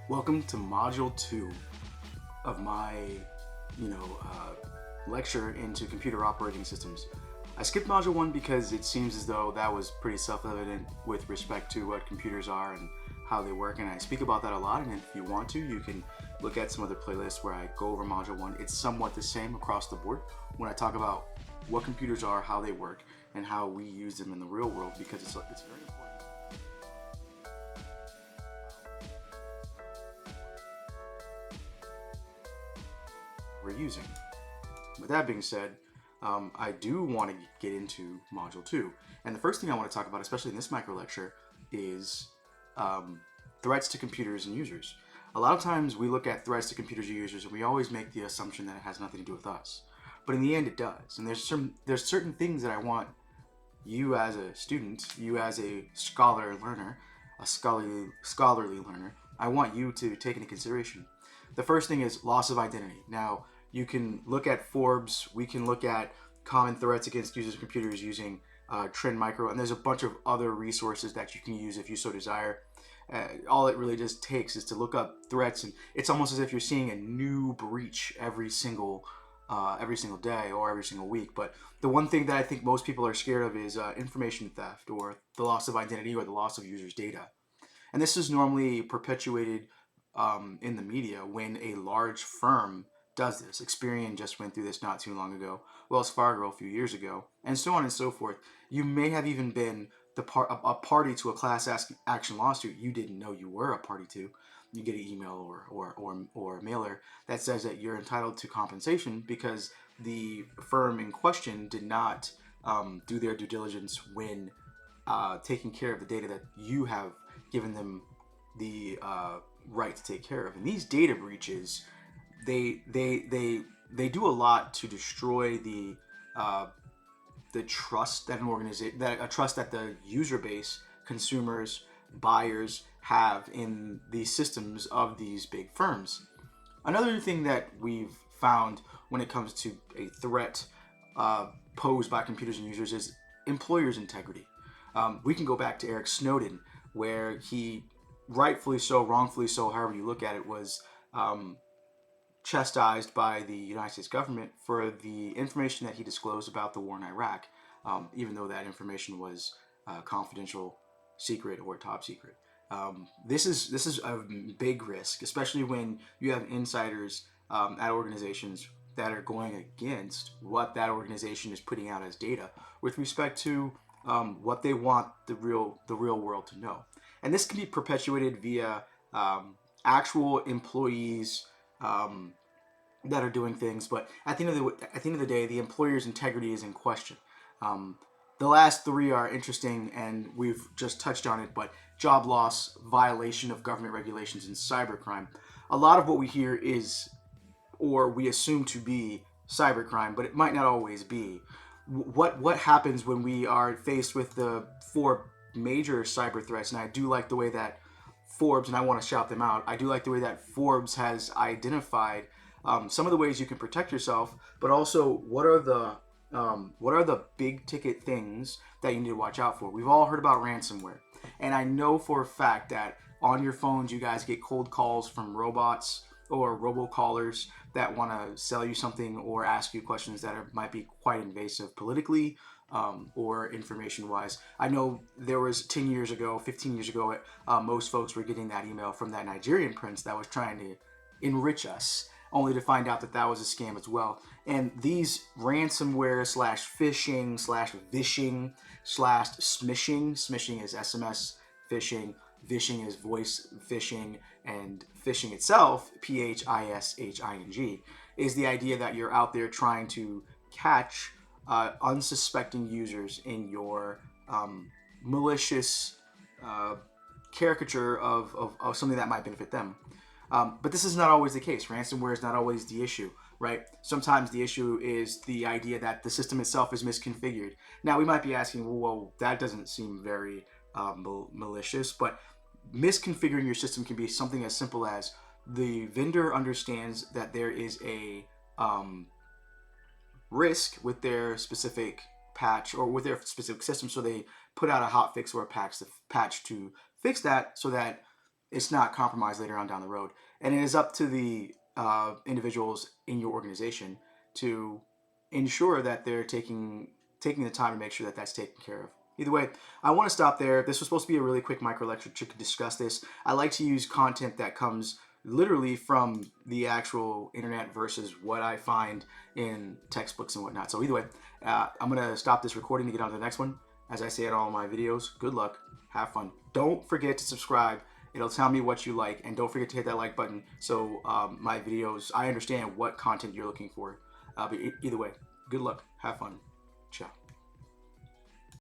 Welcome to Module 2 of my, lecture into computer operating systems. I skipped Module 1 because it seems as though that was pretty self-evident with respect to what computers are and how they work, and I speak about that a lot, and if you want to, you can look at some other playlists where I go over Module 1. It's somewhat the same across the board when I talk about what computers are, how they work, and how we use them in the real world, because it's very important. We're using. With that being said, I do want to get into Module 2. And the first thing I want to talk about, especially in this micro lecture, is threats to computers and users. A lot of times we look at threats to computers and users and we always make the assumption that it has nothing to do with us. But in the end it does. And there's certain things that I want you as a student, you as a scholarly learner, I want you to take into consideration. The first thing is loss of identity. Now, you can look at Forbes, we can look at common threats against users' computers using Trend Micro, and there's a bunch of other resources that you can use if you so desire. All it really just takes is to look up threats, and it's almost as if you're seeing a new breach every single day or every single week. But the one thing that I think most people are scared of is information theft, or the loss of identity, or the loss of users' data. And this is normally perpetuated in the media when a large firm does this. Experian just went through this not too long ago. Wells Fargo a few years ago, and so on and so forth. You may have even been a party to a class action lawsuit you didn't know you were a party to. You get an email or a mailer that says that you're entitled to compensation because the firm in question did not do their due diligence when taking care of the data that you have given them the right to take care of. And these data breaches, they do a lot to destroy the trust that an organization, that a trust that the user base, consumers, buyers have in the systems of these big firms. Another thing that we've found when it comes to a threat posed by computers and users is employers' integrity. We can go back to Eric Snowden, where he, rightfully so, wrongfully so, however you look at it, was chastised by the United States government for the information that he disclosed about the war in Iraq, even though that information was confidential, secret, or top secret. This is a big risk, especially when you have insiders at organizations that are going against what that organization is putting out as data with respect to what they want the real world to know. And this can be perpetuated via actual employees that are doing things, but at the end of the day, the employer's integrity is in question. The last three are interesting, and we've just touched on it, but job loss, violation of government regulations, and cybercrime. A lot of what we hear is, or we assume to be, cybercrime, but it might not always be. What happens when we are faced with the four major cyber threats? And I do like the way that Forbes, and I want to shout them out, I do like the way that Forbes has identified some of the ways you can protect yourself, but also what are the big ticket things that you need to watch out for. We've all heard about ransomware, and I know for a fact that on your phones you guys get cold calls from robots or robocallers that want to sell you something or ask you questions that might be quite invasive politically or information wise. I know there was 10 years ago, 15 years ago, most folks were getting that email from that Nigerian prince that was trying to enrich us, only to find out that that was a scam as well. And these ransomware slash phishing slash vishing slash smishing is SMS phishing, vishing is voice phishing, and phishing itself, phishing, is the idea that you're out there trying to catch unsuspecting users in your malicious caricature of something that might benefit them. But this is not always the case. Ransomware is not always the issue, right? Sometimes the issue is the idea that the system itself is misconfigured. Now, we might be asking, well, that doesn't seem very malicious, but misconfiguring your system can be something as simple as the vendor understands that there is a risk with their specific patch or with their specific system, so they put out a hotfix or a patch to fix that, so that it's not compromised later on down the road. And it is up to the individuals in your organization to ensure that they're taking the time to make sure that that's taken care of. Either way, I want to stop there. This was supposed to be a really quick micro lecture to discuss this. I like to use content that comes literally from the actual internet versus what I find in textbooks and whatnot. So either way, I'm going to stop this recording to get on to the next one. As I say in all my videos, good luck, have fun. Don't forget to subscribe. It'll tell me what you like, and don't forget to hit that like button so my videos, I understand what content you're looking for. But either way, good luck, have fun, ciao.